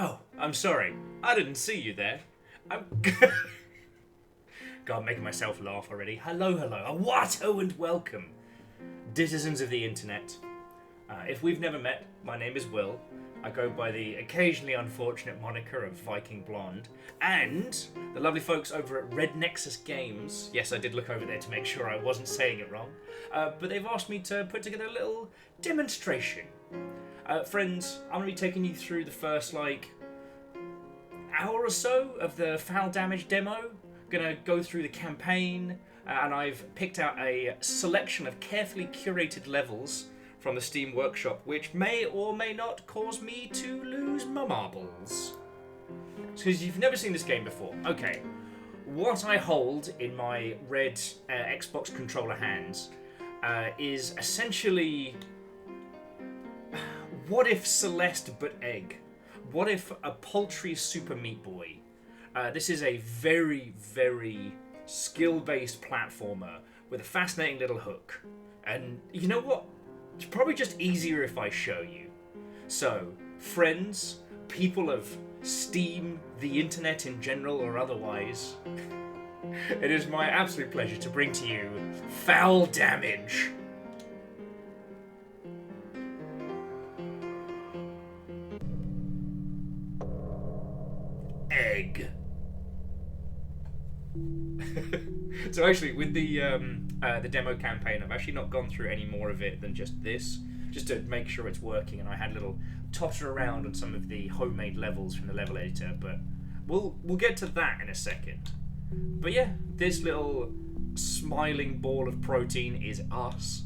Oh, I'm sorry. I didn't see you there. I'm... God, I'm making myself laugh already. Hello, Awato and welcome, citizens of the internet. If we've never met, my name is Will. I go by the occasionally unfortunate moniker of Viking Blonde. And the lovely folks over at Red Nexus Games, yes, I did look over there to make sure I wasn't saying it wrong, but they've asked me to put together a little demonstration. Friends, I'm going to be taking you through the first, hour or so of the Fowl Damage demo. Gonna go through the campaign, and I've picked out a selection of carefully curated levels from the Steam Workshop, which may or may not cause me to lose my marbles. Because you've never seen this game before. Okay, what I hold in my red Xbox controller hands is essentially... what if Celeste but egg? What if a poultry super meat boy? This is a very, very skill-based platformer with a fascinating little hook. And you know what? It's probably just easier if I show you. So, friends, people of Steam, the internet in general or otherwise, it is my absolute pleasure to bring to you Fowl Damage. Egg. So actually, with the demo campaign, I've actually not gone through any more of it than just this, just to make sure it's working. And I had a little totter around on some of the homemade levels from the level editor, but we'll get to that in a second. But yeah, this little smiling ball of protein is us.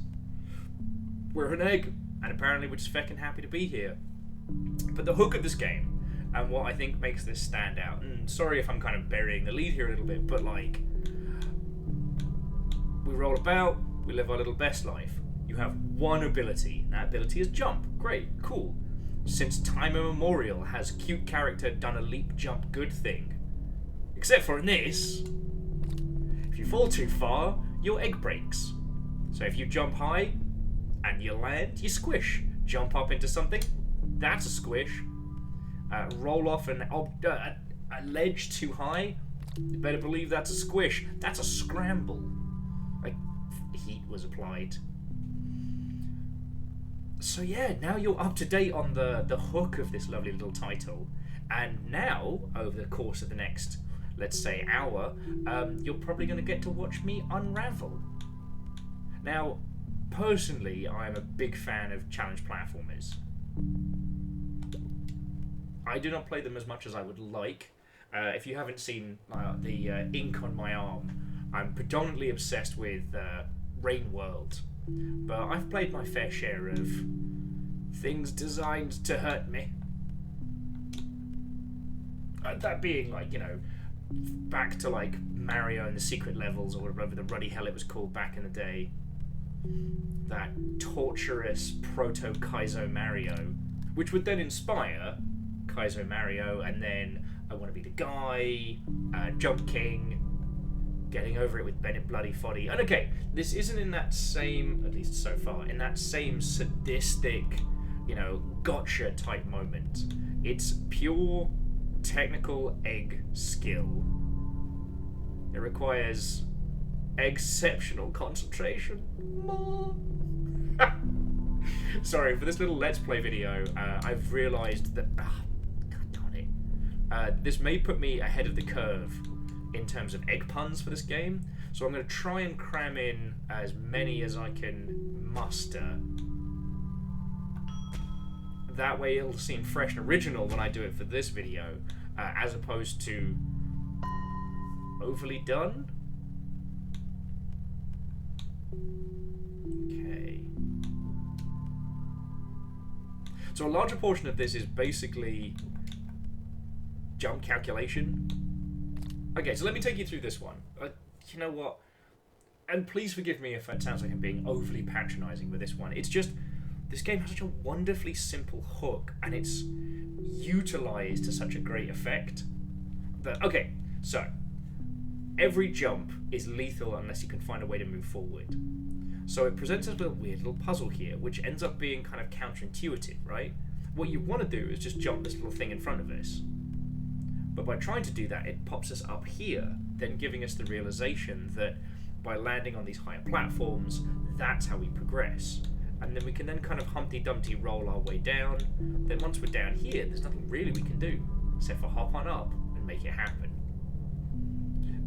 We're an egg, and apparently we're just feckin' happy to be here. But the hook of this game, and what I think makes this stand out, and sorry if I'm kind of burying the lead here a little bit, but we roll about, we live our little best life. You have one ability, and that ability is jump. Great, cool. Since time immemorial has cute character done a leap jump good thing. Except for in this, if you fall too far, your egg breaks. So if you jump high, and you land, you squish. Jump up into something, that's a squish. Roll off a ledge too high, you better believe that's a squish. That's a scramble. Heat was applied. So yeah, now you're up to date on the hook of this lovely little title. And now, over the course of the next, let's say, hour, you're probably going to get to watch me unravel. Now, personally, I'm a big fan of challenge platformers. I do not play them as much as I would like. If you haven't seen the ink on my arm, I'm predominantly obsessed with Rain World. But I've played my fair share of things designed to hurt me. That being, back to, Mario and the Secret Levels, or whatever the ruddy hell it was called back in the day. That torturous proto-Kaizo Mario, which would then inspire Kaizo Mario, and then I Want to Be the Guy, Jump King, Getting Over It with Bennett Bloody Foddy. And okay, this isn't in that same, at least so far, in that same sadistic, gotcha type moment. It's pure technical egg skill. It requires exceptional concentration. Sorry, for this little Let's Play video, I've realised that... God darn it. This may put me ahead of the curve in terms of egg puns for this game, so I'm going to try and cram in as many as I can muster. That way it'll seem fresh and original when I do it for this video, as opposed to overly done. Okay. So a larger portion of this is basically jump calculation. Okay, so let me take you through this one. You know what? And please forgive me if it sounds like I'm being overly patronising with this one. It's just, this game has such a wonderfully simple hook, and it's utilised to such a great effect. But, okay, so, every jump is lethal unless you can find a way to move forward. So it presents us with a weird little puzzle here, which ends up being kind of counterintuitive, right? what you want to do is just jump this little thing in front of us. But by trying to do that, it pops us up here, then giving us the realization that by landing on these higher platforms, that's how we progress. And then we can then kind of Humpty Dumpty roll our way down. Then once we're down here, there's nothing really we can do, except for hop on up and make it happen.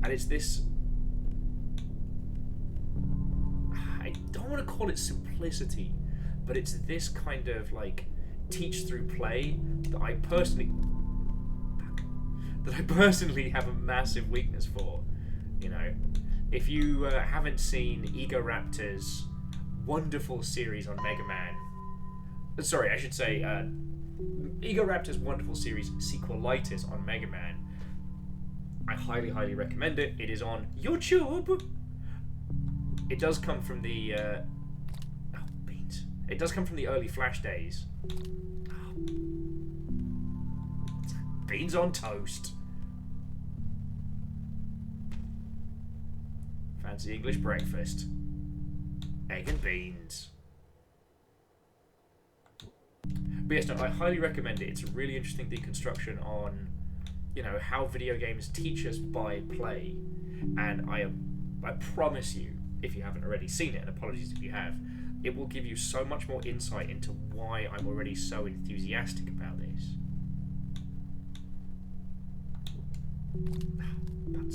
And it's this... I don't want to call it simplicity, but it's this kind of like teach through play that I personally have a massive weakness for. You know, if you haven't seen Egoraptor's wonderful series on Mega Man, sorry, I should say Egoraptor's wonderful series Sequelitis on Mega Man, I highly, highly recommend it. It is on YouTube. It does come from the beans. It does come from the early Flash days. Beans on toast. Fancy English breakfast. Egg and beans. But yes, no, I highly recommend it. It's a really interesting deconstruction on, you know, how video games teach us by play. And I promise you, if you haven't already seen it, and apologies if you have, it will give you so much more insight into why I'm already so enthusiastic about this. But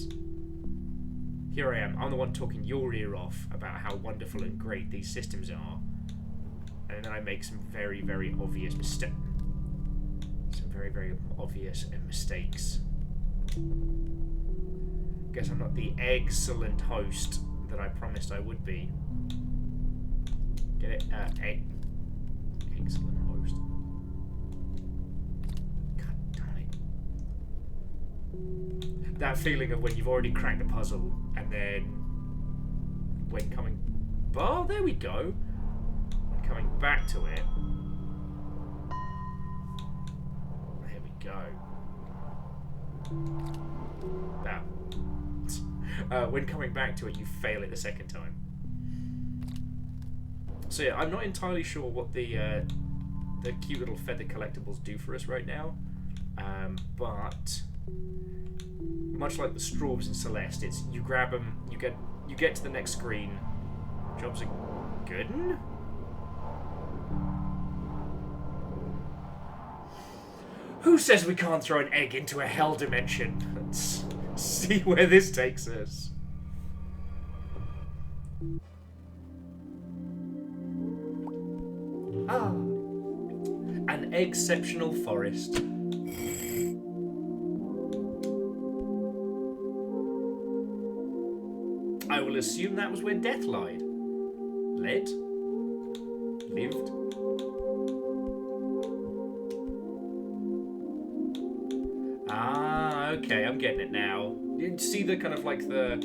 here I am. I'm the one talking your ear off about how wonderful and great these systems are, and then I make some very, very obvious mistakes. Some very, very obvious mistakes. Guess I'm not the EGG-celent host that I promised I would be. Get it? EGG-celent host. God damn it. That feeling of when you've already cracked a puzzle and then when coming... Oh, there we go. When coming back to it... There we go. Now, when coming back to it, you fail it the second time. So yeah, I'm not entirely sure what the cute little feather collectibles do for us right now, but much like the straws in Celeste, it's you grab them, you get to the next screen, jobs are good. Who says we can't throw an egg into a hell dimension? Let's see where this takes us. Ah, an exceptional forest. I will assume that was where death lied. Lived. Ah, okay, I'm getting it now. You see the kind of like the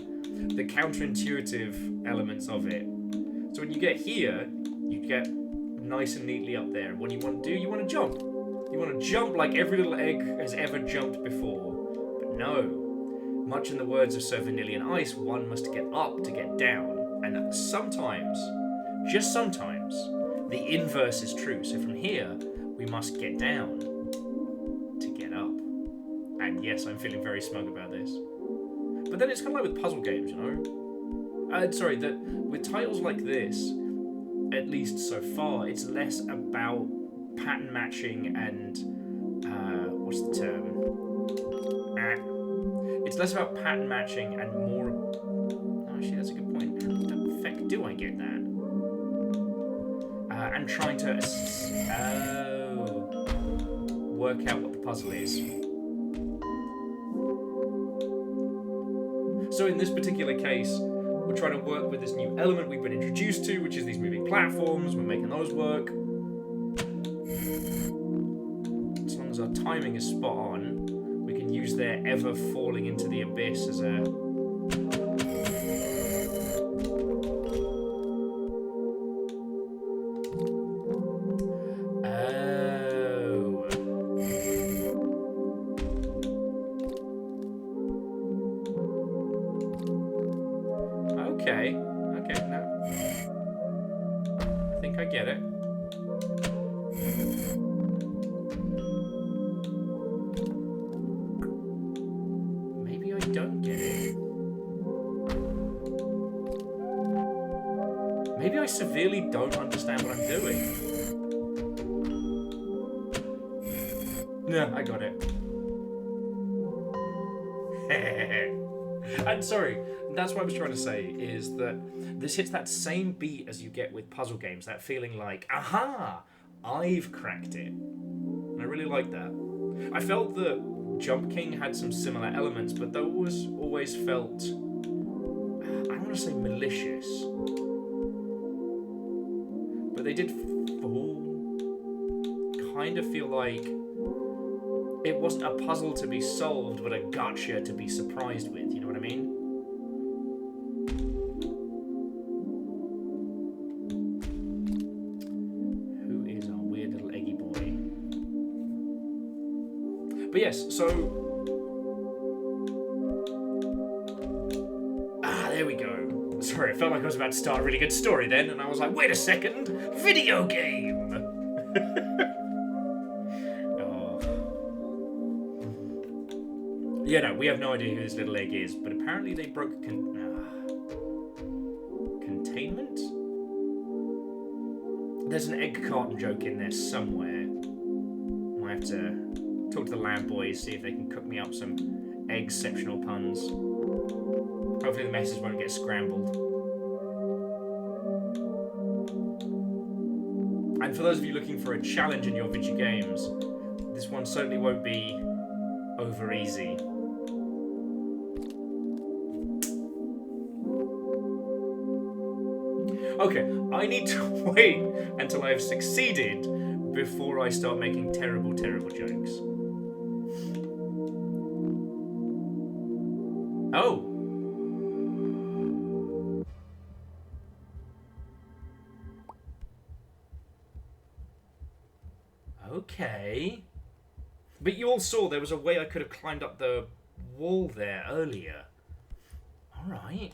counterintuitive elements of it. So when you get here, you get nice and neatly up there. And what you want to do, you want to jump. You want to jump like every little egg has ever jumped before. But no. Much in the words of Sir Vanillian Ice, one must get up to get down. And sometimes, just sometimes, the inverse is true. So from here, we must get down to get up. And yes, I'm feeling very smug about this. But then it's kind of like with puzzle games, you know? Sorry, that with titles like this, at least so far, it's less about pattern matching and, what's the term? It's less about pattern matching and more... Oh, actually, that's a good point. How the heck do I get that? And trying to work out what the puzzle is. So in this particular case, we're trying to work with this new element we've been introduced to, which is these moving platforms. We're making those work. As long as our timing is spot on, we can use their ever falling into the abyss as a... Okay, now I think I get it. I severely don't understand what I'm doing. No, I got it. And sorry, that's what I was trying to say, is that this hits that same beat as you get with puzzle games, that feeling like, aha, I've cracked it. And I really like that. I felt that Jump King had some similar elements, but those always felt, I don't want to say malicious, but they did kind of feel like it wasn't a puzzle to be solved, but a gotcha to be surprised with. You know what I mean? Who is our weird little eggy boy? But yes, so... there we go. Sorry, I felt like I was about to start a really good story then, and I was like, wait a second! Video game! Yeah, no, we have no idea who this little egg is, but apparently they broke containment? There's an egg carton joke in there somewhere. Might have to talk to the lab boys, see if they can cook me up some egg-ceptional puns. Hopefully the message won't get scrambled. And for those of you looking for a challenge in your video games, this one certainly won't be over easy. Okay, I need to wait until I've succeeded before I start making terrible, terrible jokes. Oh. Okay. But you all saw there was a way I could have climbed up the wall there earlier. Alright.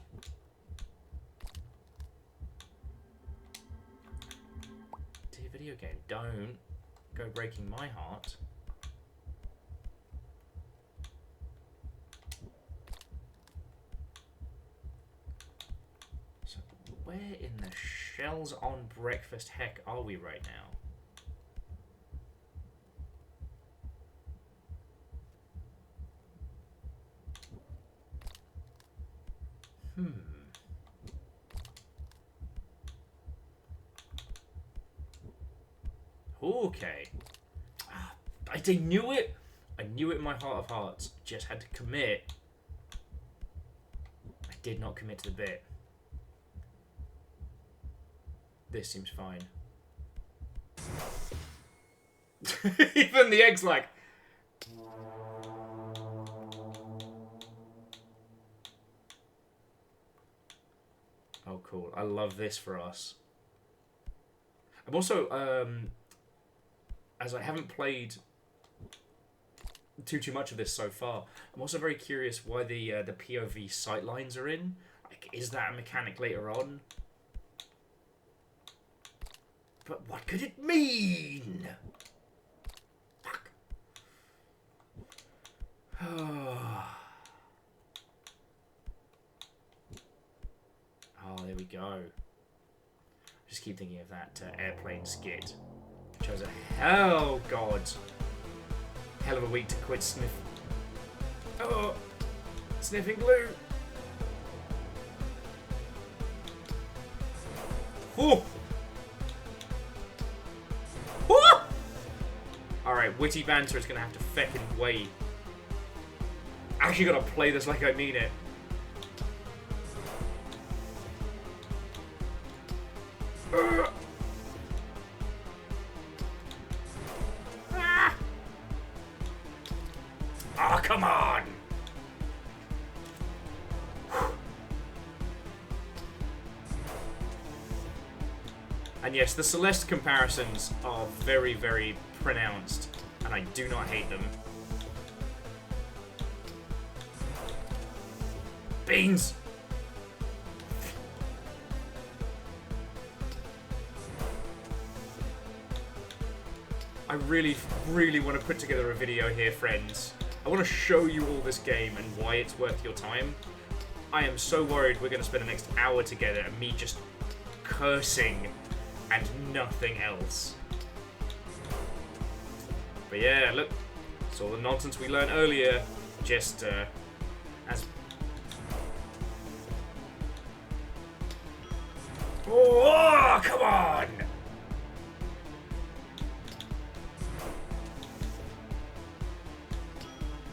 Dear video game, don't go breaking my heart. So where in the shells on breakfast heck are we right now? Okay. I knew it. I knew it in my heart of hearts. Just had to commit. I did not commit to the bit. This seems fine. Even the egg's like... Oh, cool. I love this for us. I'm also, as I haven't played too much of this so far, I'm also very curious why the POV sightlines are in. Like, is that a mechanic later on? But what could it mean? Fuck. Oh, there we go. Just keep thinking of that airplane skit. Which was oh god. Hell of a week to quit sniff. Oh, sniffing glue. Oh. Oh. Alright, witty banter is gonna have to feckin' wait. I actually gotta play this like I mean it. Oh, come on! And yes, the Celeste comparisons are very, very pronounced, and I do not hate them. Beans! I really, really want to put together a video here, friends. I want to show you all this game and why it's worth your time. I am so worried we're going to spend the next hour together and me just cursing and nothing else. But yeah, look, it's all the nonsense we learned earlier, just as... Oh, come on!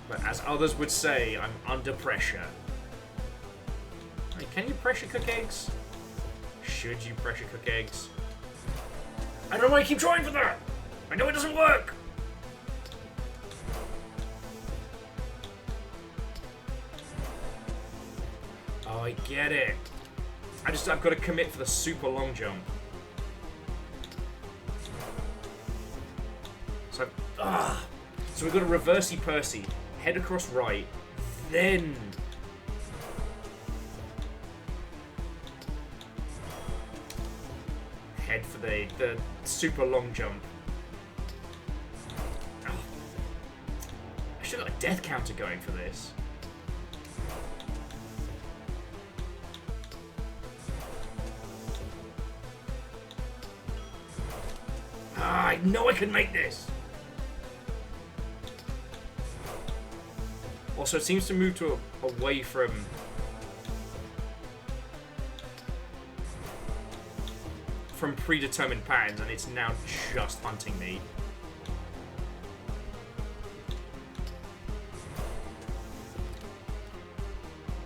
But as others would say, I'm under pressure. Wait, can you pressure cook eggs? Should you pressure cook eggs? I don't know why I keep trying for that! I know it doesn't work! Oh, I get it. I've got to commit for the super long jump. So, so we've got a reversey Percy, head across right, then head for the super long jump. Oh. I should have got a death counter going for this. I know I can make this! Also, it seems to move to away from... predetermined patterns, and it's now just hunting me.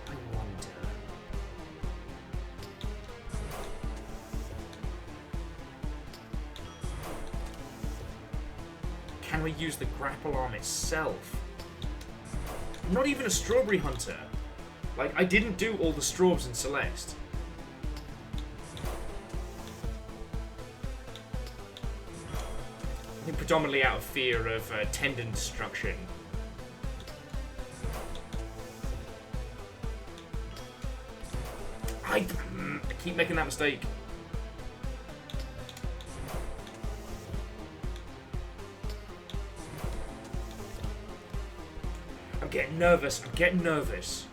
I wonder... Can we use the grapple arm itself? I'm not even a strawberry hunter. Like, I didn't do all the straws in Celeste. I think predominantly out of fear of tendon destruction. I keep making that mistake. I'm getting nervous. I'm getting nervous.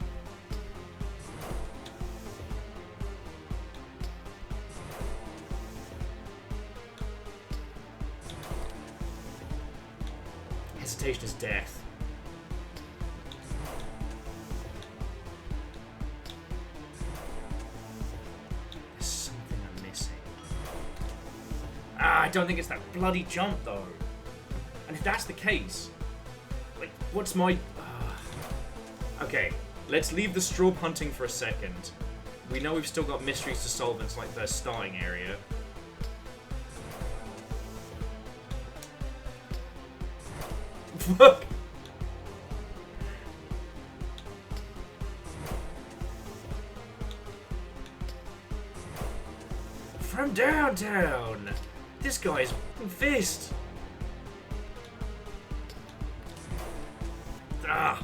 Hesitation is death. There's something I'm missing. I don't think it's that bloody jump, though. And if that's the case, like, what's my... Okay, let's leave the straw hunting for a second. We know we've still got mysteries to solve in like the starting area. Look! From downtown! This guy's fist! Ah!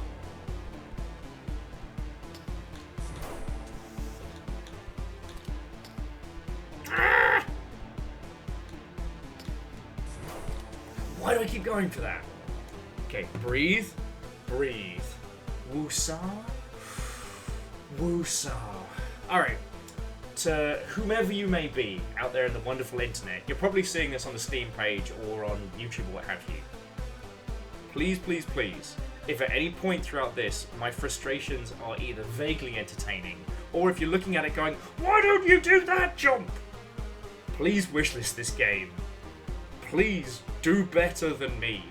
Why do I keep going for that? Okay, breathe. Breathe. Woosah. Woosah. Alright. To whomever you may be out there in the wonderful internet, you're probably seeing this on the Steam page or on YouTube or what have you. Please, please, please, if at any point throughout this my frustrations are either vaguely entertaining, or if you're looking at it going, why don't you do that jump? Please wishlist this game. Please do better than me.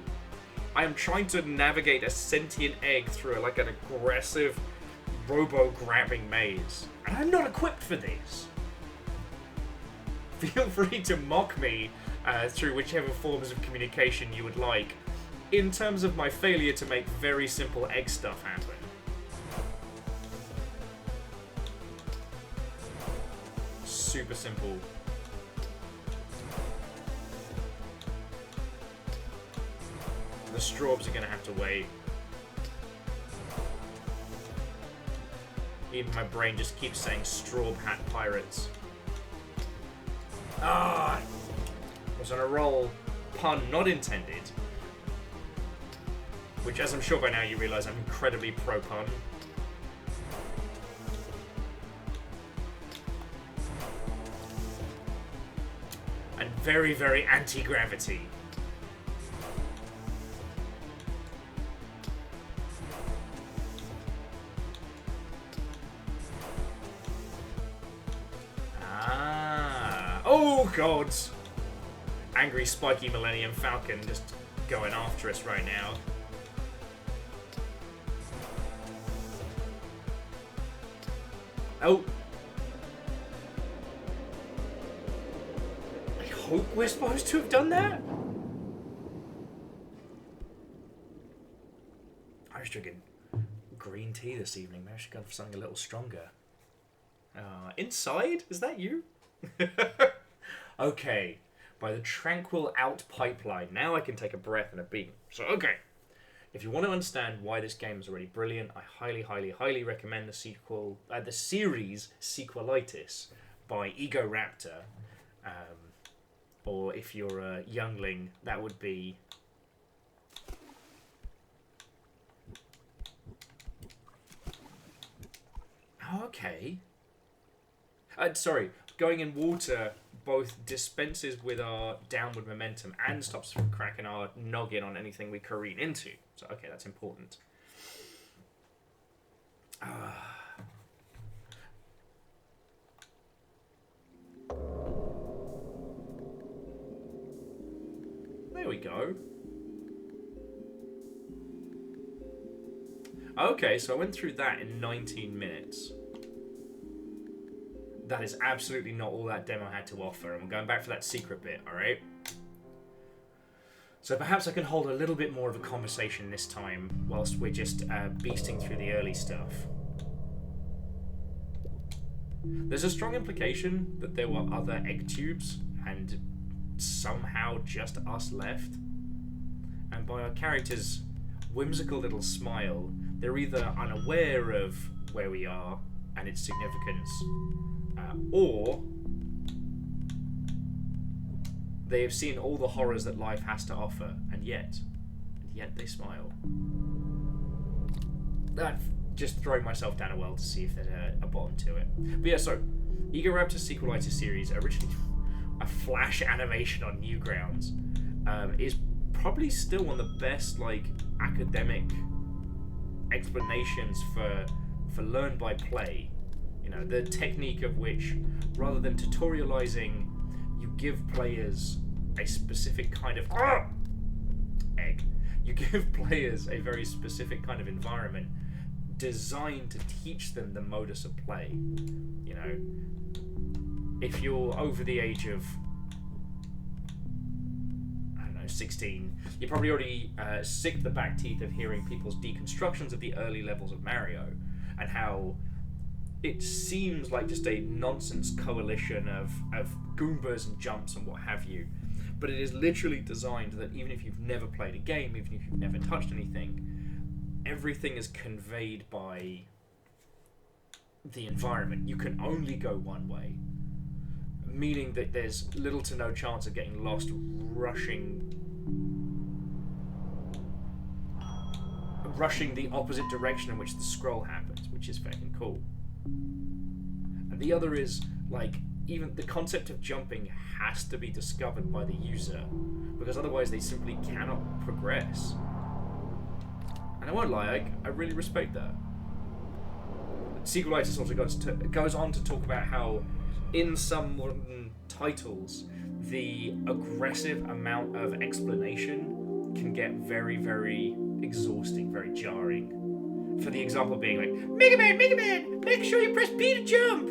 I am trying to navigate a sentient egg through like an aggressive robo-grabbing maze. And I'm not equipped for this. Feel free to mock me through whichever forms of communication you would like in terms of my failure to make very simple egg stuff happen. Super simple. The straws are going to have to wait. Even my brain just keeps saying straw hat pirates. Ah! I was on a roll. Pun not intended. Which, as I'm sure by now you realise, I'm incredibly pro-pun. very, very anti-gravity. Ah. Oh, God. Angry, spiky Millennium Falcon just going after us right now. Oh. I hope we're supposed to have done that. I was drinking green tea this evening. Maybe I should go for something a little stronger. Inside? Is that you? Okay. By the tranquil out pipeline. Now I can take a breath and a beat. So, okay. If you want to understand why this game is already brilliant, I highly, highly, highly recommend the series Sequelitis by EGG-celent. Or if you're a youngling, that would be... Oh, okay. Sorry, going in water both dispenses with our downward momentum and stops us from cracking our noggin on anything we careen into. So, okay, that's important. There we go. Okay, so I went through that in 19 minutes. That is absolutely not all that demo had to offer, and we're going back for that secret bit, alright? So perhaps I can hold a little bit more of a conversation this time, whilst we're just beasting through the early stuff. There's a strong implication that there were other egg tubes, and somehow just us left. And by our character's whimsical little smile, they're either unaware of where we are and its significance, or they have seen all the horrors that life has to offer, and yet they smile. I've just thrown myself down a well to see if there's a bottom to it. But yeah, so EGG-celent Sequelitis series, originally a flash animation on Newgrounds, is probably still one of the best academic explanations for learn by play. You know, the technique of which, rather than tutorializing, you give players a specific kind of egg. You give players a very specific kind of environment designed to teach them the modus of play. You know, if you're over the age of 16, you're probably already sick to the back teeth of hearing people's deconstructions of the early levels of Mario, and how it seems like just a nonsense coalition of Goombas and jumps and what have you. But it is literally designed that even if you've never played a game, even if you've never touched anything, everything is conveyed by the environment. You can only go one way, meaning that there's little to no chance of getting lost rushing the opposite direction in which the scroll happens, which is fucking cool. And the other is, even the concept of jumping has to be discovered by the user, because otherwise they simply cannot progress. And I won't lie, I really respect that. Sequelitis also goes on to talk about how in some modern titles the aggressive amount of explanation can get very, very exhausting, very jarring. For the example being Mega Man, make sure you press B to jump!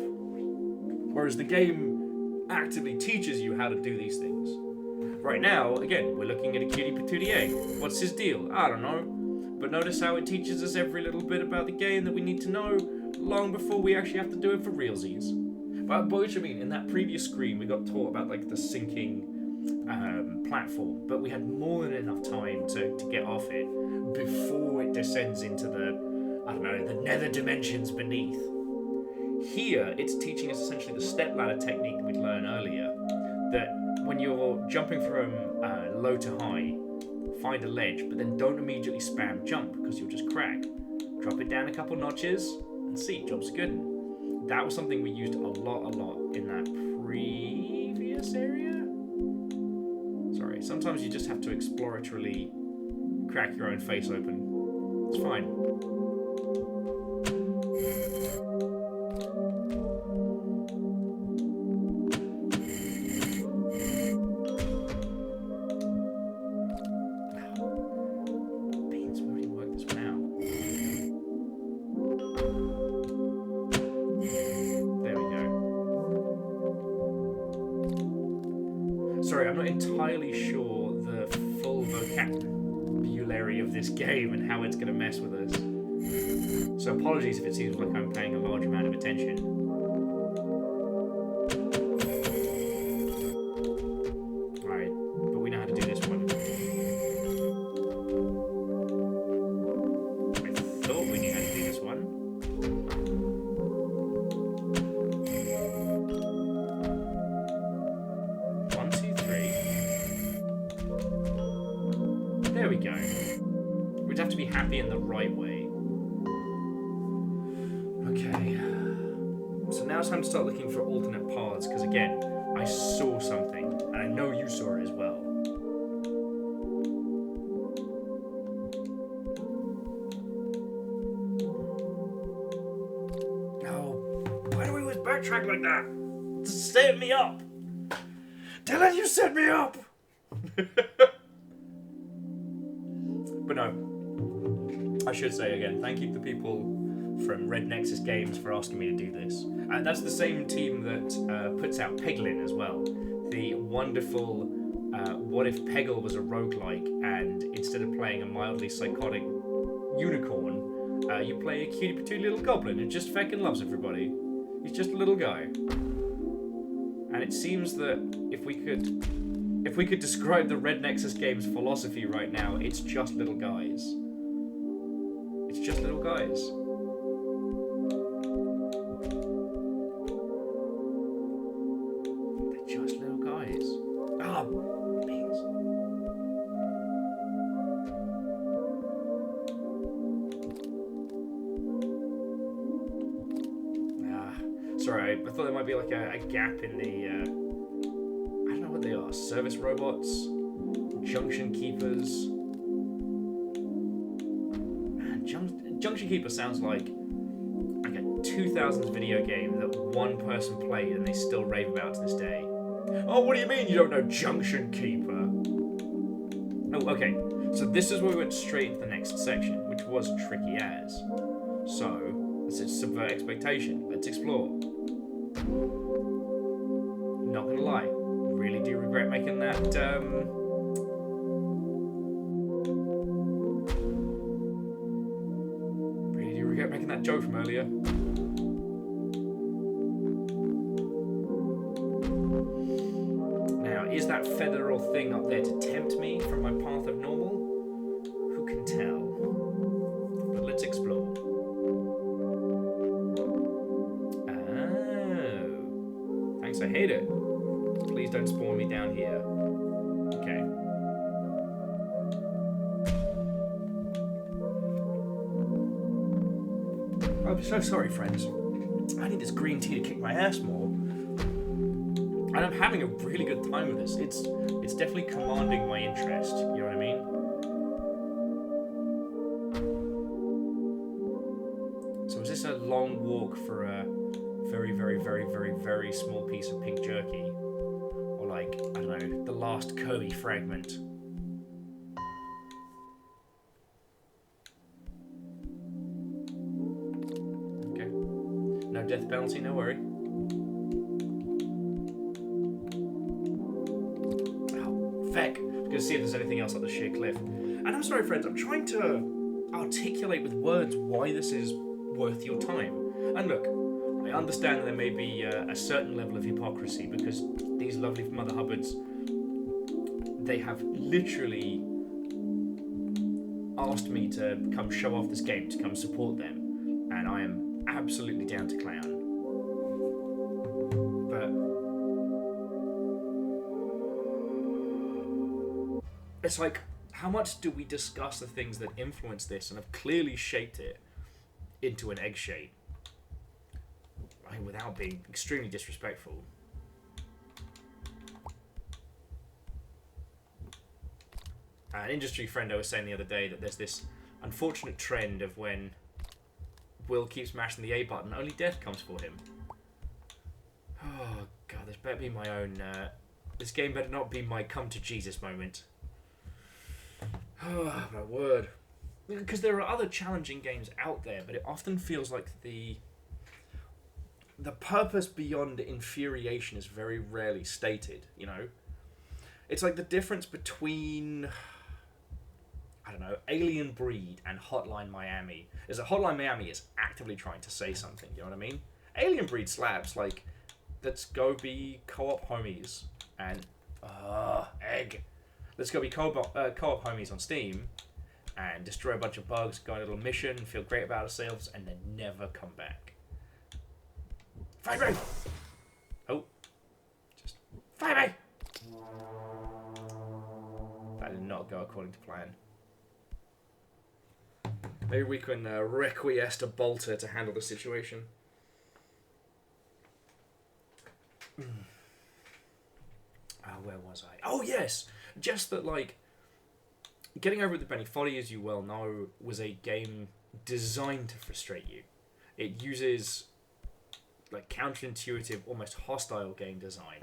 Whereas the game actively teaches you how to do these things. Right now, again, we're looking at a cutie patootie egg. What's his deal? I don't know. But notice how it teaches us every little bit about the game that we need to know long before we actually have to do it for realsies. But what I mean, in that previous screen, we got taught about the sinking platform, but we had more than enough time to get off it before it descends into the nether dimensions beneath. Here, it's teaching us essentially the stepladder technique that we'd learned earlier, that when you're jumping from low to high, find a ledge, but then don't immediately spam jump, because you'll just crack. Drop it down a couple notches, and see, job's good. That was something we used a lot in that previous area. Sometimes you just have to exploratorily crack your own face open. It's fine. Beans will really work this one out. There we go. Sorry, I'm not entirely sure the full vocabulary of this game and how it's going to mess with us. So apologies if it seems like I'm paying a large amount of attention. Alright, but we know how to do this one. I thought we knew how to do this one. One, two, three. There we go. We'd have to be happy in the right way. Okay. So now it's time to start looking for alternate paths, because again, I saw something, and I know you saw it as well. No. Why do we always backtrack like that? To set me up! Dylan, you set me up! But no. I should say again, thank you to the people from Red Nexus Games for asking me to do this. That's the same team that puts out Peglin as well. The wonderful what if Peggle was a roguelike and instead of playing a mildly psychotic unicorn, you play a cutie patootie little goblin who just feckin' loves everybody. He's just a little guy. And it seems that if we could describe the Red Nexus Games philosophy right now, it's just little guys. It's just little guys. Sorry, I thought there might be like a gap in the, I don't know what they are, service robots, junction keepers. Man, junction keeper sounds like a 2000s video game that one person played and they still rave about to this day. Oh, what do you mean you don't know junction keeper? Oh, okay, so this is where we went straight into the next section, which was tricky as. So, let's subvert expectation, let's explore. Not gonna lie, really do regret making that, really do regret making that joke from earlier. Now, is that featheral thing up there to tempt me from my path of normal? Who can tell? But let's explore. I hate it. Please don't spawn me down here. Okay. I'm so sorry, friends. I need this green tea to kick my ass more. And I'm having a really good time with this. It's definitely commanding my interest. You know what I mean? So is this a long walk for a very, very, very, very, very small piece of pink jerky? Or like, I don't know, the last Kirby fragment? Okay. No death penalty, no worry. Oh, feck. I'm gonna see if there's anything else up the sheer cliff. And I'm sorry, friends, I'm trying to articulate with words why this is worth your time. And look, I understand that there may be a certain level of hypocrisy because these lovely Mother Hubbards, they have literally asked me to come show off this game, to come support them, and I am absolutely down to clown. But it's like, how much do we discuss the things that influence this and have clearly shaped it into an egg shape? I mean, without being extremely disrespectful. An industry friend I was saying the other day that there's this unfortunate trend of when Will keeps mashing the A button, only death comes for him. Oh god, this better be my own... this game better not be my come to Jesus moment. Oh my word. Because there are other challenging games out there, but it often feels like the purpose beyond infuriation is very rarely stated, you know? It's like the difference between... I don't know, Alien Breed and Hotline Miami is that Hotline Miami is actively trying to say something, you know what I mean? Alien Breed slaps, like, let's go be co-op homies and, egg. Let's go be co-op homies on Steam and destroy a bunch of bugs, go on a little mission, feel great about ourselves, and then never come back. Fire me! Oh. Just, fire me! That did not go according to plan. Maybe we can requiesce to Bolter to handle the situation. Where was I? Oh, yes! Just that, like, Getting Over It with Benny Foddy, as you well know, was a game designed to frustrate you. It uses, like, counterintuitive, almost hostile game design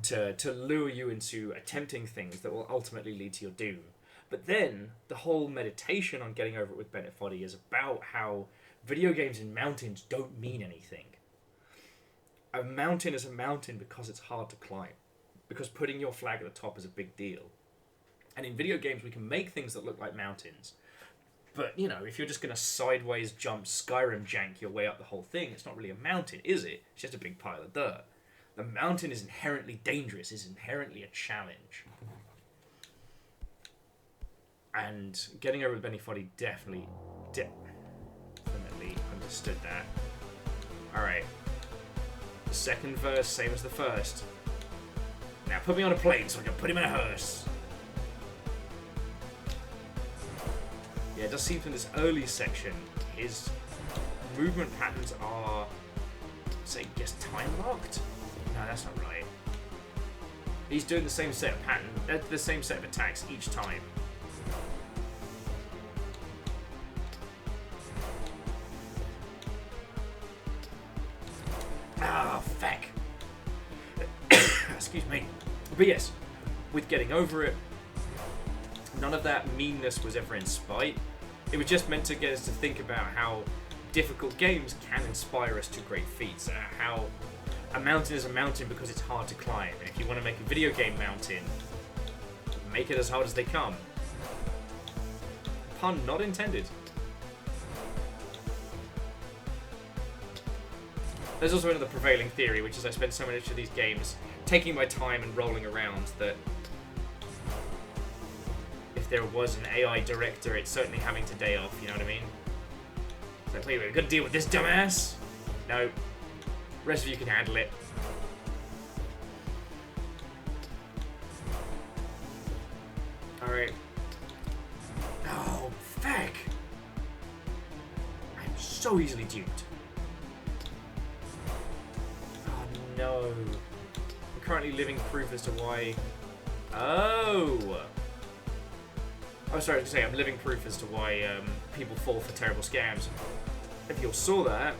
to lure you into attempting things that will ultimately lead to your doom. But then, the whole meditation on Getting Over It with Bennett Foddy is about how video games in mountains don't mean anything. A mountain is a mountain because it's hard to climb. Because putting your flag at the top is a big deal. And in video games, we can make things that look like mountains. But, you know, if you're just going to sideways jump Skyrim jank your way up the whole thing, it's not really a mountain, is it? It's just a big pile of dirt. The mountain is inherently dangerous, is inherently a challenge. And Getting Over With Benny Foddy definitely understood that. Alright. The second verse, same as the first. Now put me on a plane so I can put him in a hearse. Yeah, it does seem from this early section, his movement patterns are, say, time locked? No, that's not right. He's doing the same set of the same set of attacks each time. Ah, feck. Excuse me. But yes, with Getting Over It, none of that meanness was ever in spite. It was just meant to get us to think about how difficult games can inspire us to great feats. How a mountain is a mountain because it's hard to climb. And if you want to make a video game mountain, make it as hard as they come. Pun not intended. There's also another prevailing theory, which is I spend so much of these games taking my time and rolling around that if there was an AI director, it's certainly having to day off, you know what I mean? So, wait, we've got to deal with this dumbass? No. The rest of you can handle it. Alright. Oh, feck! I'm so easily duped. No. I'm currently living proof as to why... Oh! Oh, sorry, I was going to say, I'm living proof as to why people fall for terrible scams. If you all saw that...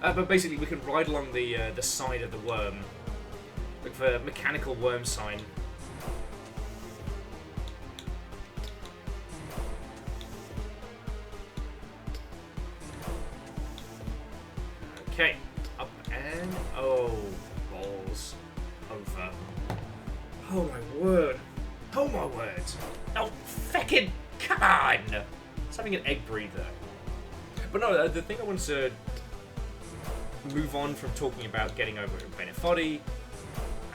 but basically, we can ride along the side of the worm. Look for mechanical worm sign. Okay, up and... Oh, balls. Over. Oh my word. Oh my word. Oh, feckin' come on! It's having an egg breather. But no, the thing I wanted to move on from talking about Getting Over It with Bennett Foddy,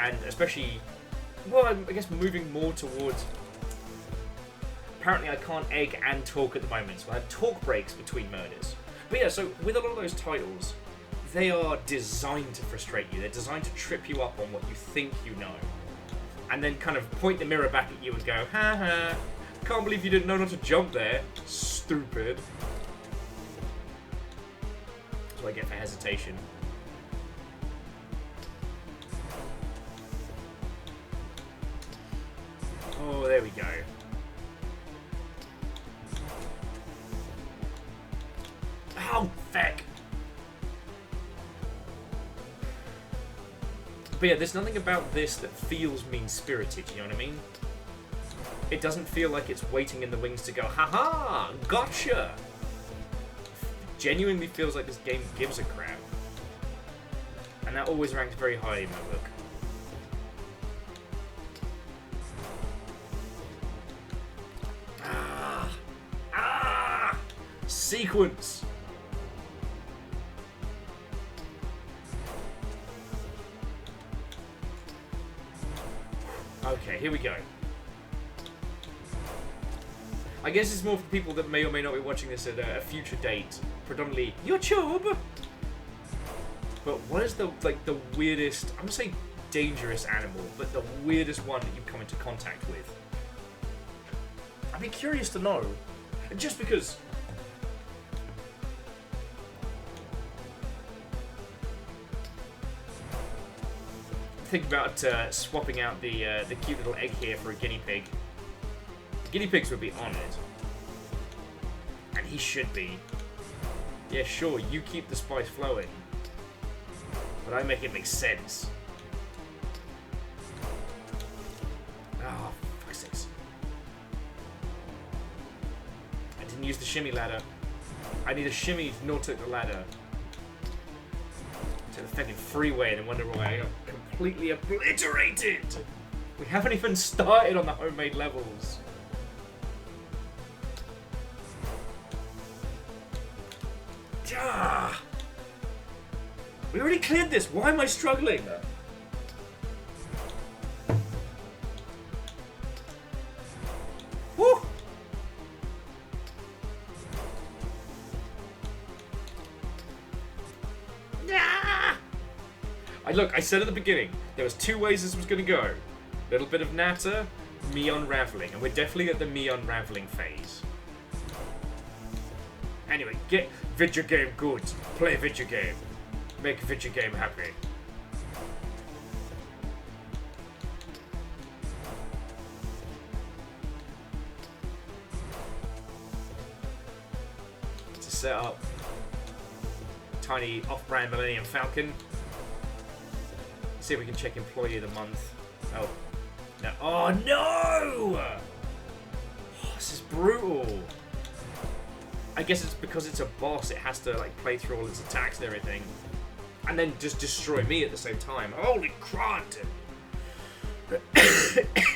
and especially, well, I guess moving more towards... Apparently I can't egg and talk at the moment, so I have talk breaks between murders. But yeah, so with a lot of those titles, they are designed to frustrate you. They're designed to trip you up on what you think you know. And then kind of point the mirror back at you and go, ha ha, can't believe you didn't know not to jump there. Stupid. That's what I get for hesitation. Oh, there we go. Oh, feck! But yeah, there's nothing about this that feels mean-spirited, you know what I mean? It doesn't feel like it's waiting in the wings to go, haha, gotcha! It genuinely feels like this game gives a crap. And that always ranks very high in my book. Sequence! Okay, here we go. I guess it's more for people that may or may not be watching this at a future date, predominantly YouTube. But what is the weirdest, I'm gonna say dangerous animal, but the weirdest one that you've come into contact with? I'd be curious to know. Just because think about swapping out the cute little egg here for a guinea pig. Guinea pigs would be honored. And he should be. Yeah, sure, you keep the spice flowing. But I make it make sense. Oh, fuck's sakes. I didn't use the shimmy ladder. I need a shimmy, nor took the ladder. To the fucking freeway and then wonder why I got completely obliterated. We haven't even started on the homemade levels. Ah. We already cleared this. Why am I struggling? Woo! Look, I said at the beginning, there was two ways this was going to go. A little bit of natter, me unraveling. And we're definitely at the me unraveling phase. Anyway, get video game good. Play video game. Make video game happy. To set up tiny off-brand Millennium Falcon. See if we can check Employee of the Month. Oh. No. Oh, no! Oh, this is brutal. I guess it's because it's a boss, it has to like play through all its attacks and everything. And then just destroy me at the same time. Holy crud!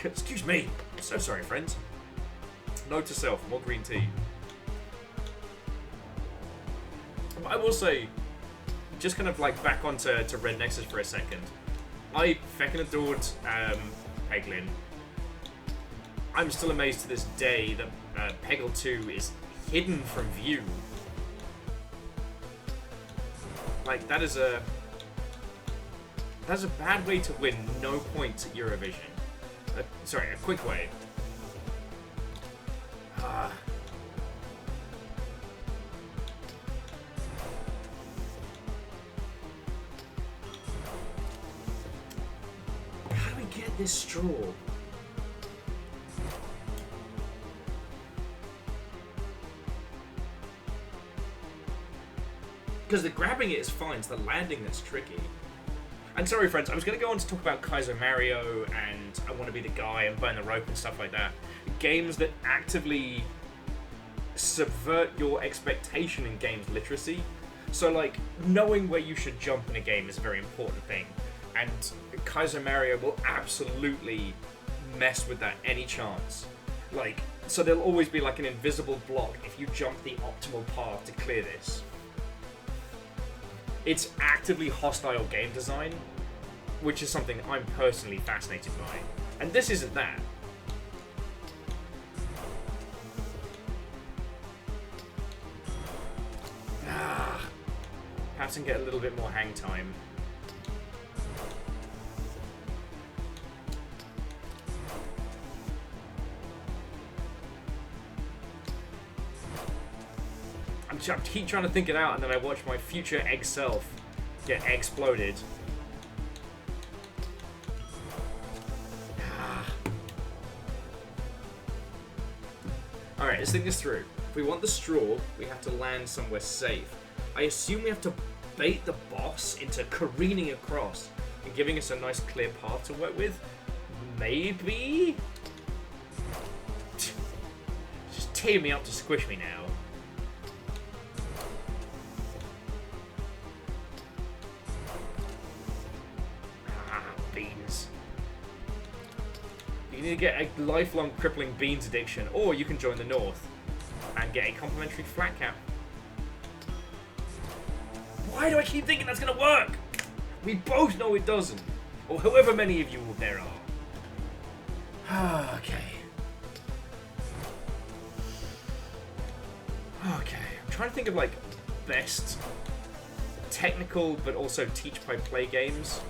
Excuse me. So sorry, friends. Note to self, more green tea. But I will say, just kind of like back onto Red Nexus for a second. I feckin' adored Peglin. I'm still amazed to this day that Peggle 2 is hidden from view. Like, that is a bad way to win no points at Eurovision. Sorry, a quick way. How do we get this straw? Because the grabbing it is fine, it's the landing that's tricky. And sorry friends, I was going to go on to talk about Kaiser Mario and I Want to Be the Guy and Burn the Rope and stuff like that. Games that actively subvert your expectation in games literacy. So like, knowing where you should jump in a game is a very important thing. And Kaiser Mario will absolutely mess with that any chance. Like, so there'll always be like an invisible block if you jump the optimal path to clear this. It's actively hostile game design, which is something I'm personally fascinated by. And this isn't that. Perhaps I can get a little bit more hang time. I keep trying to think it out, and then I watch my future egg self get exploded. Alright, let's think this through. If we want the straw, we have to land somewhere safe. I assume we have to bait the boss into careening across and giving us a nice clear path to work with. Maybe? Just tear me up to squish me now. Beans. You need to get a lifelong crippling beans addiction, or you can join the North and get a complimentary flat cap. Why do I keep thinking that's gonna work? We both know it doesn't. Or however many of you there are. Okay. Okay. I'm trying to think of like best technical but also teach by play games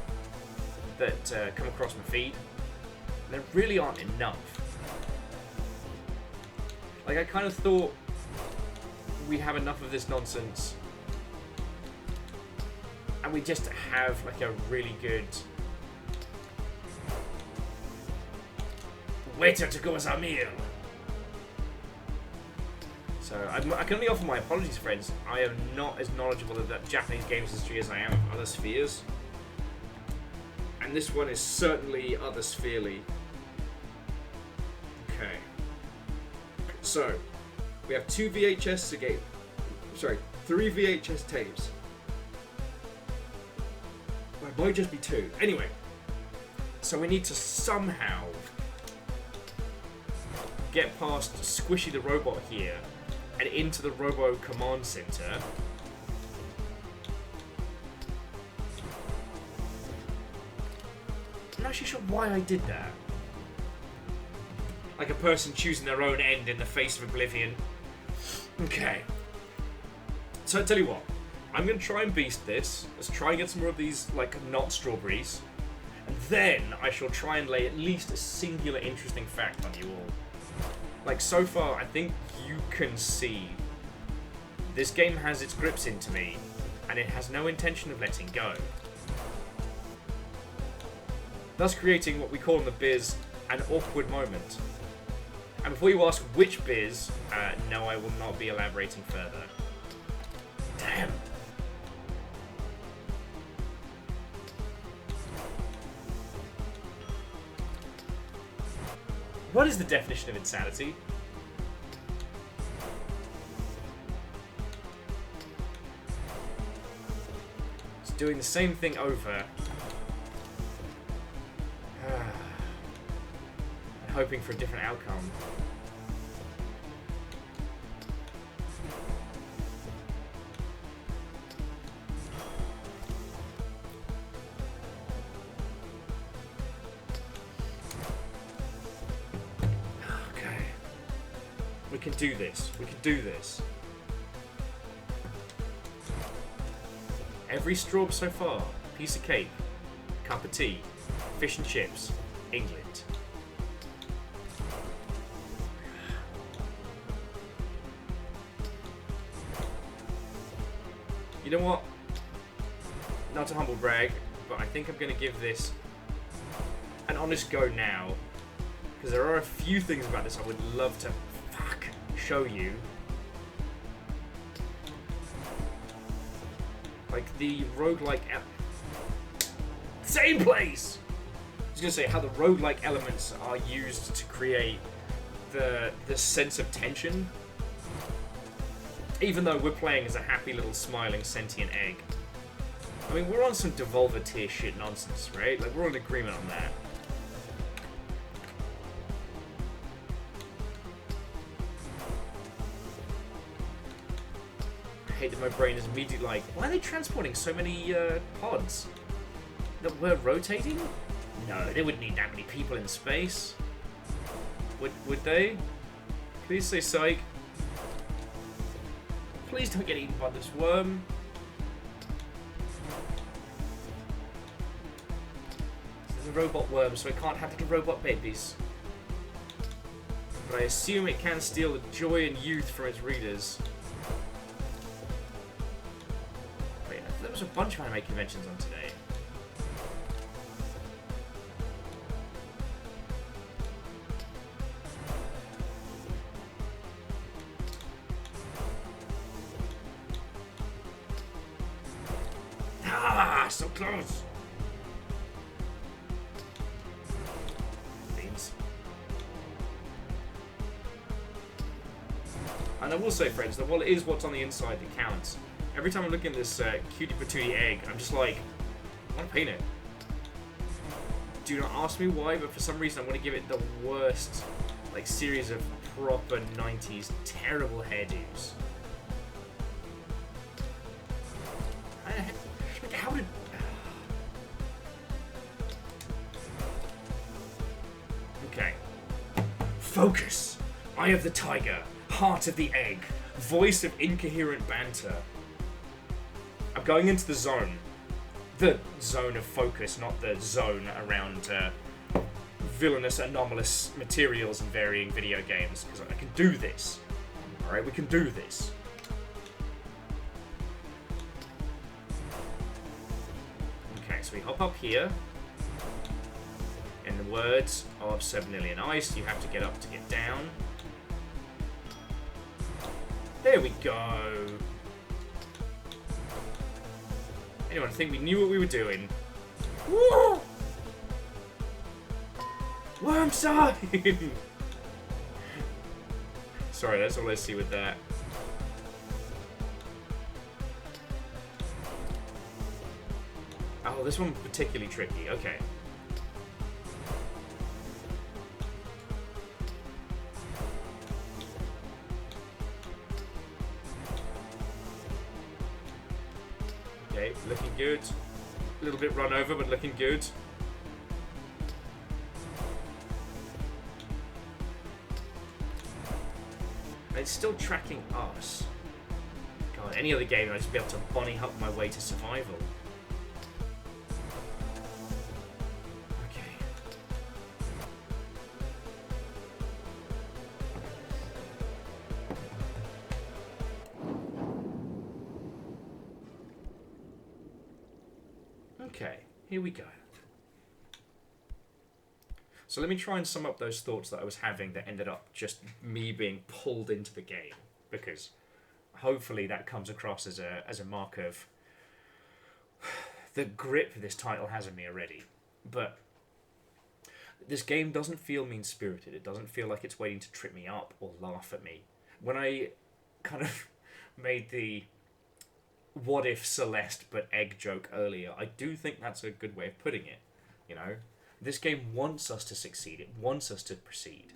that come across my feed. There really aren't enough. Like, I kind of thought we have enough of this nonsense and we just have like a really good waiter to go as our meal. So I can only offer my apologies, friends. I am not as knowledgeable of that Japanese games history as I am of other spheres. And this one is certainly other spherely. Okay. So, we have 3 VHS tapes. Well, it might just be 2. Anyway. So we need to somehow get past Squishy the robot here and into the Robo Command Center. I'm not actually sure why I did that. Like a person choosing their own end in the face of oblivion. Okay. So I tell you what, I'm gonna try and beast this. Let's try and get some more of these, like, not strawberries. And then I shall try and lay at least a singular interesting fact on you all. Like, so far, I think you can see this game has its grips into me, and it has no intention of letting go. Thus creating what we call in the biz an awkward moment. And before you ask which biz, no, I will not be elaborating further. Damn. What is the definition of insanity? It's doing the same thing over. And hoping for a different outcome. We can do this. We can do this. Every straw so far. Piece of cake. Cup of tea. Fish and chips. England. You know what? Not to humble brag, but I think I'm going to give this an honest go now. Because there are a few things about this I would love to show you. Like the roguelike same place! I was gonna say how the roguelike elements are used to create the sense of tension. Even though we're playing as a happy little smiling sentient egg. I mean, we're on some Devolver tier shit nonsense, right? Like, we're all in agreement on that. I hate that my brain is immediately like, why are they transporting so many pods that were rotating? No, they wouldn't need that many people in space. Would they? Please say psych. Please don't get eaten by this worm. It's a robot worm, so it can't have little robot babies. But I assume it can steal the joy and youth from its readers. There's a bunch of anime conventions on today. Ah, so close. Beans. And I will say, friends, that while it is what's on the inside that counts, every time I'm looking at this cutie patootie egg, I'm just like, I want to paint it. Do not ask me why, but for some reason I want to give it the worst, like, series of proper 90s terrible hairdos. How did... Okay. Focus! Eye of the tiger. Heart of the egg. Voice of incoherent banter. I'm going into the zone. The zone of focus, not the zone around villainous, anomalous materials and varying video games. Because I can do this. Alright, we can do this. Okay, so we hop up here. In the words of 7 Million Ice, you have to get up to get down. There we go. Anyone think we knew what we were doing? Woo! Worm sign! Sorry, that's all I see with that. Oh, this one's particularly tricky. Okay. Okay, looking good. A little bit run over, but looking good. And it's still tracking us. God, any other game I'd just be able to bunny hop my way to survival. Okay, here we go. So let me try and sum up those thoughts that I was having that ended up just me being pulled into the game, because hopefully that comes across as a mark of the grip this title has on me already. But this game doesn't feel mean-spirited. It doesn't feel like it's waiting to trip me up or laugh at me. When I kind of made the what if Celeste but egg joke earlier, I do think that's a good way of putting it. You know, this game wants us to succeed. It wants us to proceed.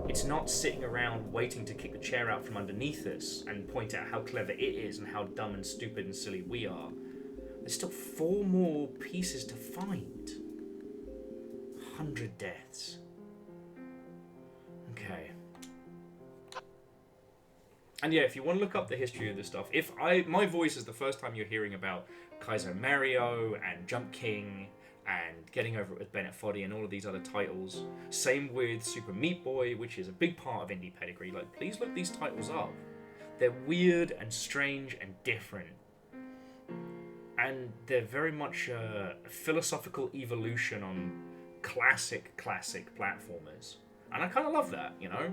It's not sitting around waiting to kick the chair out from underneath us and point out how clever it is and how dumb and stupid and silly we are. There's still 4 more pieces to find. 100 deaths. Okay. And yeah, if you want to look up the history of this stuff, my voice is the first time you're hearing about Kaizo Mario and Jump King and Getting Over It with Bennett Foddy and all of these other titles. Same with Super Meat Boy, which is a big part of indie pedigree. Like, please look these titles up. They're weird and strange and different. And they're very much a philosophical evolution on classic platformers. And I kind of love that, you know?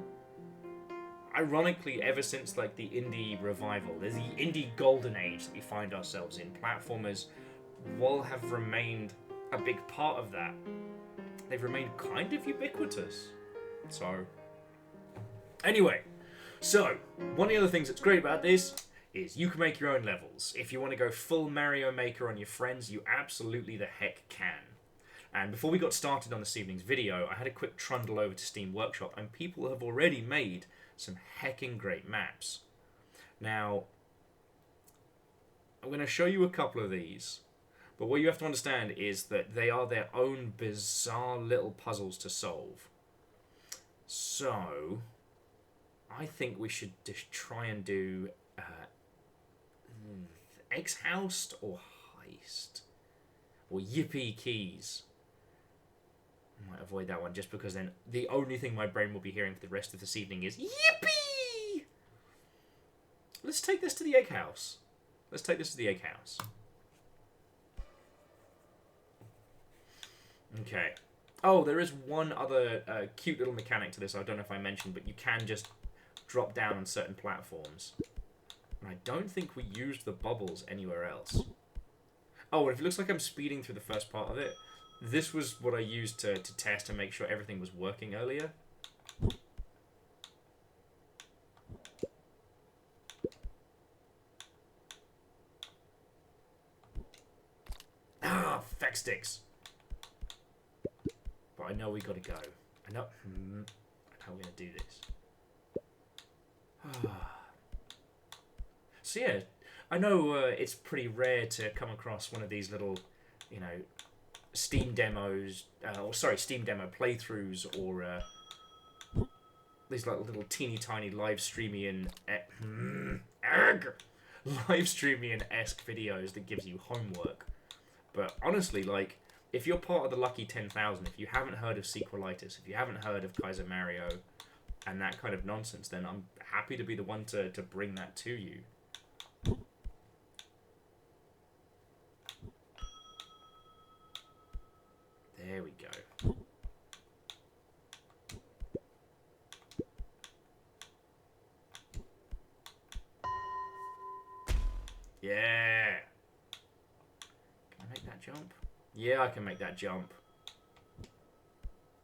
Ironically, ever since like the indie revival, there's the indie golden age that we find ourselves in. Platformers, while have remained a big part of that, they've remained kind of ubiquitous. So, anyway, so one of the other things that's great about this is you can make your own levels. If you want to go full Mario Maker on your friends, you absolutely the heck can. And before we got started on this evening's video, I had a quick trundle over to Steam Workshop, and people have already made some heckin' great maps. Now, I'm going to show you a couple of these, but what you have to understand is that they are their own bizarre little puzzles to solve. So, I think we should just try and do X-Housed or Heist, or Yippee Keys. I might avoid that one just because then the only thing my brain will be hearing for the rest of this evening is Yippee! Let's take this to the egg house. Let's take this to the egg house. Okay. Oh, there is one other cute little mechanic to this I don't know if I mentioned, but you can just drop down on certain platforms. And I don't think we used the bubbles anywhere else. Oh, and if it looks like I'm speeding through the first part of it, this was what I used to test and make sure everything was working earlier. Ah, feck sticks. But I know we gotta go. I know how we're gonna do this. So yeah, I know it's pretty rare to come across one of these little, you know, Steam demos, Steam demo playthroughs, or these like little teeny tiny live streaming esque videos that gives you homework. But honestly, like, if you're part of the lucky 10,000, if you haven't heard of Sequelitis, if you haven't heard of Kaiser Mario and that kind of nonsense, then I'm happy to be the one to bring that to you. There we go. Yeah. Can I make that jump? Yeah, I can make that jump.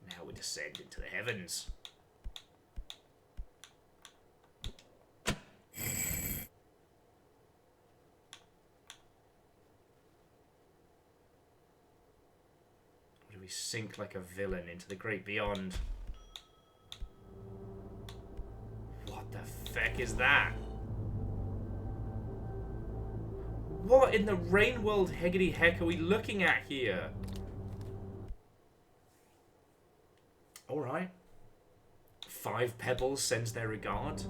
Now we descend into the heavens. We sink like a villain into the great beyond. What the feck is that? What in the rain world heggity heck are we looking at here? Alright. 5 Pebbles sends their regard.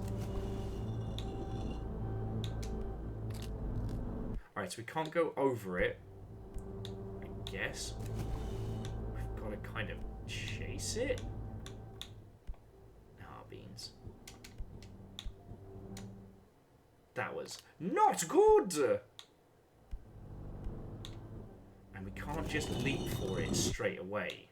Alright, so we can't go over it, I guess. We've got to kind of chase it. Ah, beans. That was not good! And we can't just leap for it straight away.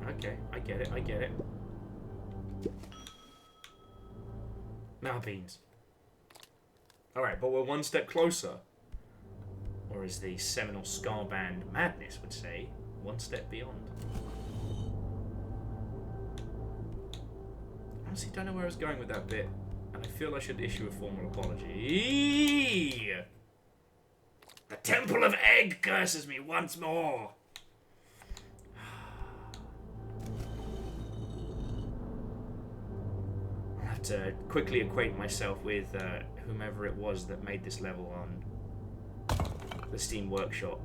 Okay, I get it. Now beans. Alright, but we're one step closer. Or as the seminal ska band Madness would say, one step beyond. Honestly, don't know where I was going with that bit, and I feel I should issue a formal apology. The Temple of Egg curses me once more. I'll have to quickly acquaint myself with whomever it was that made this level on the Steam Workshop.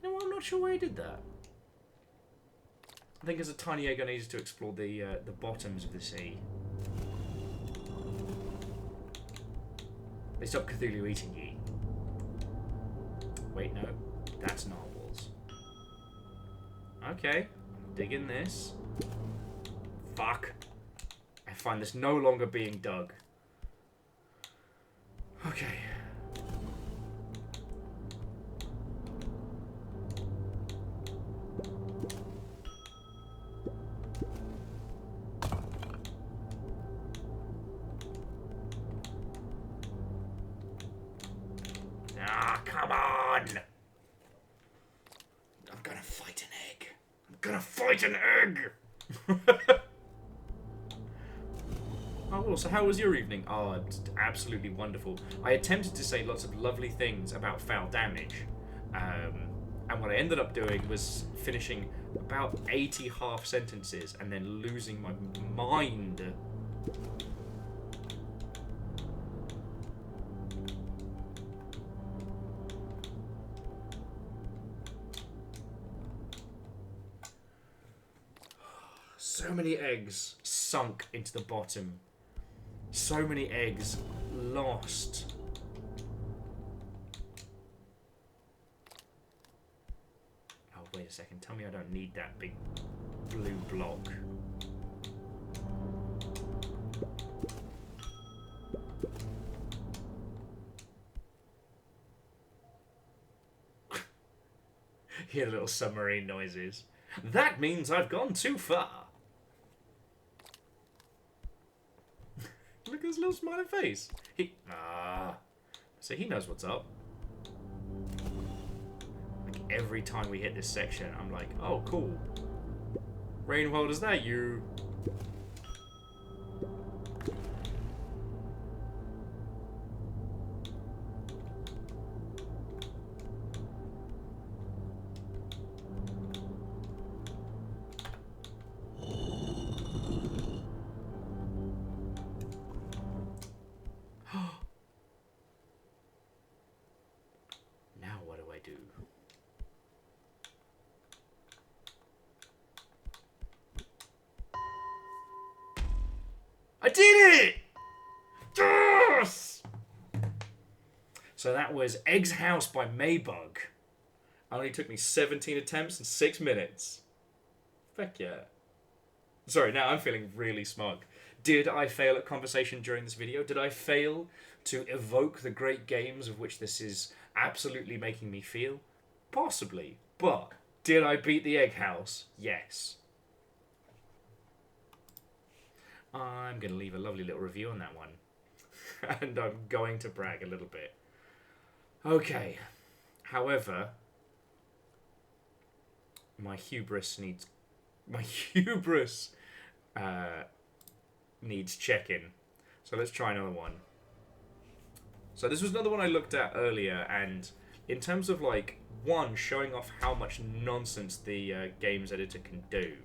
You know what? I'm not sure why I did that. I think as a tiny egg I needed to explore the bottoms of the sea. They stopped Cthulhu eating ye. Wait, no. That's narwhals. Okay. I'm digging this. Fuck. I find this no longer being dug. Okay. Ah, come on! I'm gonna fight an egg. I'm gonna fight an egg! Oh, well, so how was your evening? Oh, it's absolutely wonderful. I attempted to say lots of lovely things about Fowl Damage, and what I ended up doing was finishing about 80 half sentences and then losing my mind. So many eggs sunk into the bottom. So many eggs lost. Oh, wait a second. Tell me I don't need that big blue block. Hear little submarine noises. That means I've gone too far. Look at his little smiling face. So he knows what's up. Like every time we hit this section, I'm like, oh, cool. Rainworld, is that you? I did it! Yes! So that was Egg's House by Maybug. Only took me 17 attempts and 6 minutes. Heck yeah. Sorry, now I'm feeling really smug. Did I fail at conversation during this video? Did I fail to evoke the great games of which this is absolutely making me feel? Possibly. But did I beat the Egg House? Yes. I'm going to leave a lovely little review on that one. And I'm going to brag a little bit. Okay. However, my hubris needs checking. So let's try another one. So this was another one I looked at earlier, and in terms of like, one, showing off how much nonsense the games editor can do.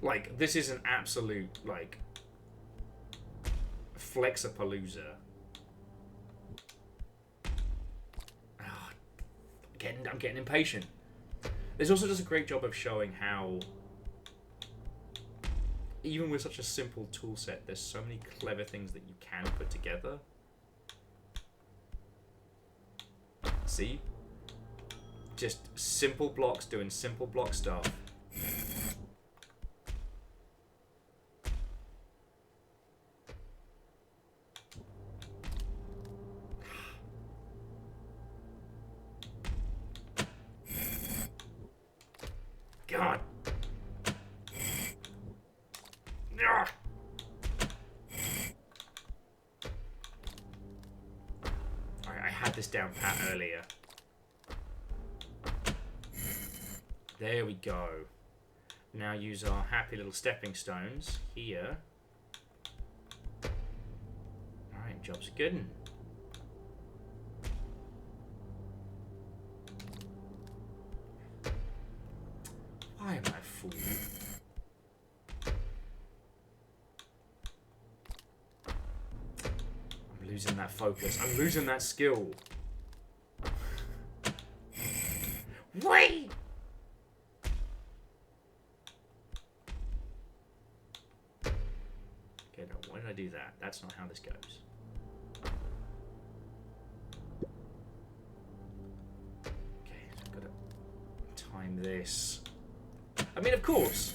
Like, this is an absolute, like, flexapalooza. Oh, I'm getting impatient. This also does a great job of showing how, even with such a simple tool set, there's so many clever things that you can put together. See? Just simple blocks doing simple block stuff. God. Ugh. Alright, I had this down pat earlier. There we go. Now use our happy little stepping stones here. Alright, job's good. Why am I a fool? I'm losing that focus. I'm losing that skill. Wait! Okay, no, why did I do that? That's not how this goes. Okay, so I've got to time this. I mean, of course,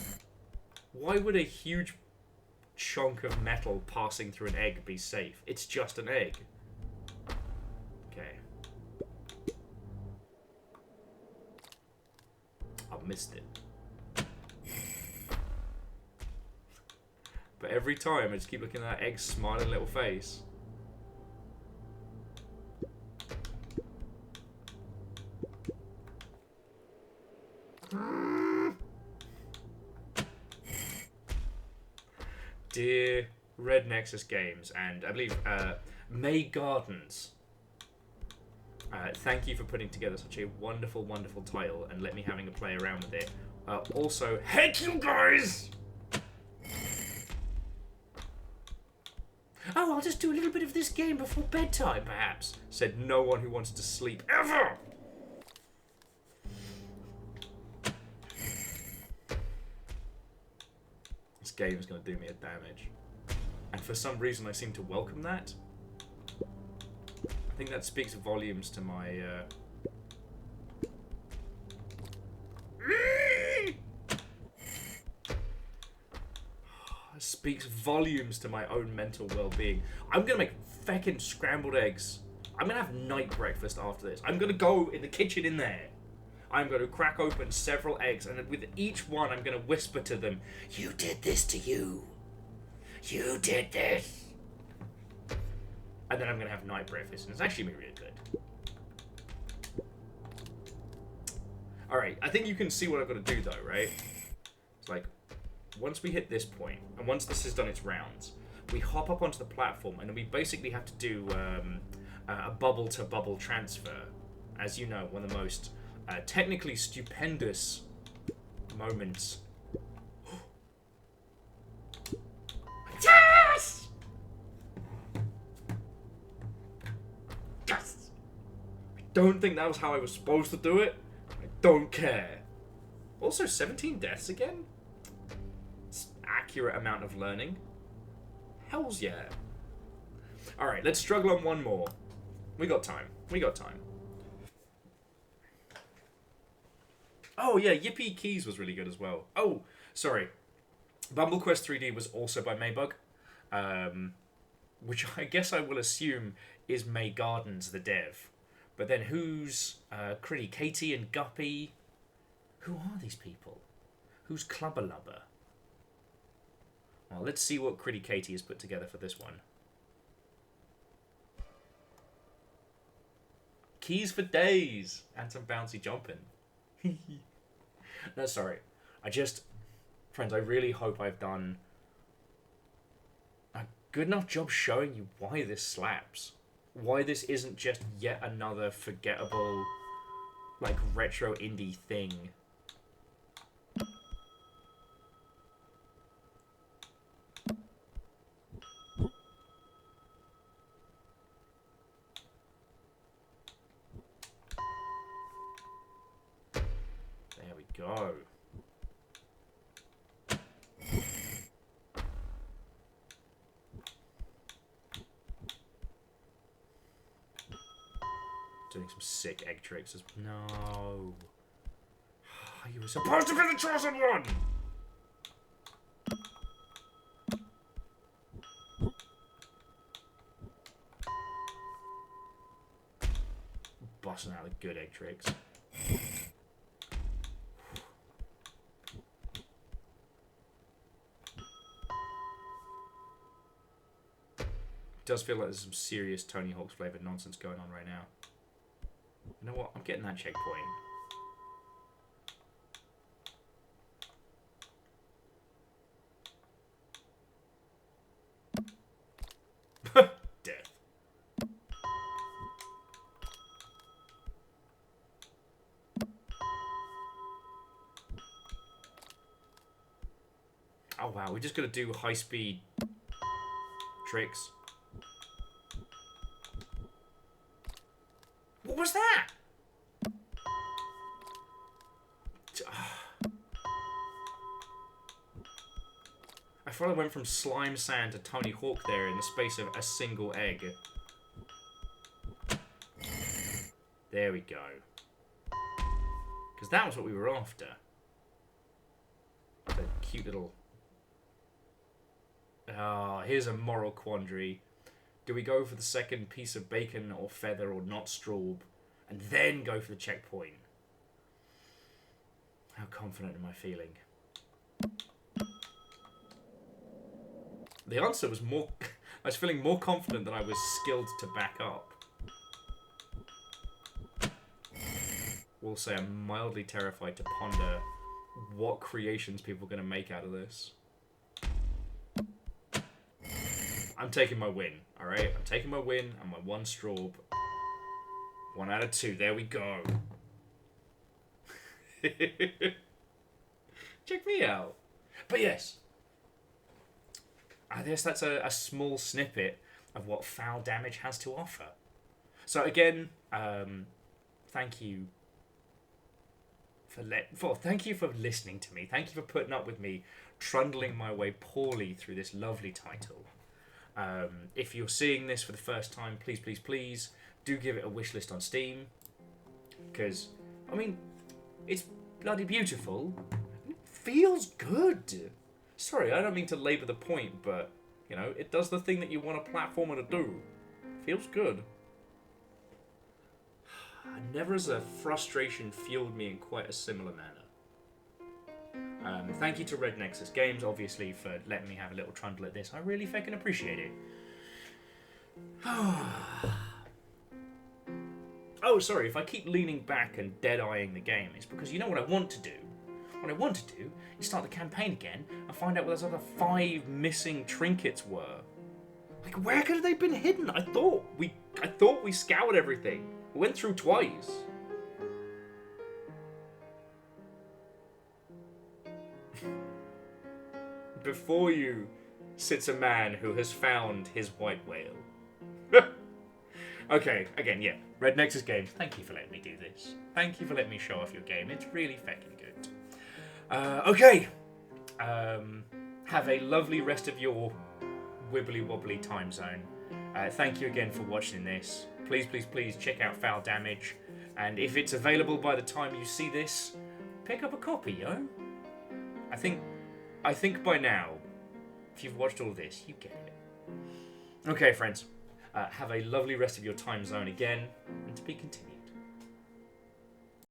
why would a huge chunk of metal passing through an egg be safe? It's just an egg. Okay. I've missed it. But every time I just keep looking at that egg's smiling little face. Dear Red Nexus Games, and I believe May Gardens, thank you for putting together such a wonderful, wonderful title and let me having a play around with it. Also, heck you guys! Oh, I'll just do a little bit of this game before bedtime, perhaps, said no one who wanted to sleep ever! This game is going to do me a damage. And for some reason I seem to welcome that. I think that speaks volumes to my... speaks volumes to my own mental well-being. I'm gonna make feckin' scrambled eggs. I'm gonna have night breakfast after this. I'm gonna go in the kitchen in there. I'm gonna crack open several eggs, and with each one I'm gonna whisper to them, "You did this to you. You did this." And then I'm gonna have night breakfast, and it's actually gonna be really good. Alright, I think you can see what I've got to do though, right? It's like, once we hit this point, and once this has done its rounds, we hop up onto the platform, and then we basically have to do a bubble-to-bubble transfer. As you know, one of the most technically stupendous moments. Yes! Yes! I don't think that was how I was supposed to do it. I don't care. Also, 17 deaths again? Accurate amount of learning. Hells yeah. Alright, let's struggle on one more. We got time. We got time. Oh yeah, Yippee Keys was really good as well. Oh, sorry. Bumble Quest 3D was also by Maybug. Which I guess I will assume is May Gardens, the dev. But then who's Critty Katie and Guppy? Who are these people? Who's Clubber Lubber? Well, let's see what Critty Katie has put together for this one. Keys for days! And some bouncy jumping. No, sorry. Friends, I really hope I've done a good enough job showing you why this slaps. Why this isn't just yet another forgettable, like, retro indie thing. There we go. Doing some sick egg tricks. No. You were supposed to be the chosen one! Busting out the good egg tricks. Does feel like there's some serious Tony Hawk's flavored nonsense going on right now. You know what? I'm getting that checkpoint. Death. Oh wow, we just gotta do high speed tricks. What was that? I thought I went from Slime Sand to Tony Hawk there in the space of a single egg. There we go. Because that was what we were after. The cute little... Ah, here's a moral quandary. Do we go for the second piece of bacon or feather or not straub, and then go for the checkpoint? How confident am I feeling? The answer was more... I was feeling more confident than I was skilled to back up. We'll say I'm mildly terrified to ponder what creations people are going to make out of this. I'm taking my win, alright? I'm taking my win and my one straub. 1 out of 2, there we go. Check me out. But yes, I guess that's a small snippet of what Fowl Damage has to offer. So again, thank you thank you for listening to me. Thank you for putting up with me trundling my way poorly through this lovely title. If you're seeing this for the first time, please, please, please do give it a wish list on Steam. Because, I mean, it's bloody beautiful. It feels good. Sorry, I don't mean to labour the point, but, you know, it does the thing that you want a platformer to do. Feels good. Never has a frustration fueled me in quite a similar manner. Thank you to Red Nexus Games, obviously, for letting me have a little trundle at this. I really fucking appreciate it. Oh, sorry, if I keep leaning back and dead-eyeing the game, it's because you know what I want to do? What I want to do is start the campaign again and find out where those other 5 missing trinkets were. Like, where could they have been hidden? I thought we scoured everything. We went through twice. Before you sits a man who has found his white whale. Okay, again, yeah. Red Nexus Games, thank you for letting me do this. Thank you for letting me show off your game. It's really fucking good. Okay. Have a lovely rest of your wibbly-wobbly time zone. Thank you again for watching this. Please, please, please check out Fowl Damage. And if it's available by the time you see this, pick up a copy, yo. I think by now, if you've watched all this, you get it. Okay, friends. Have a lovely rest of your time zone again, and to be continued.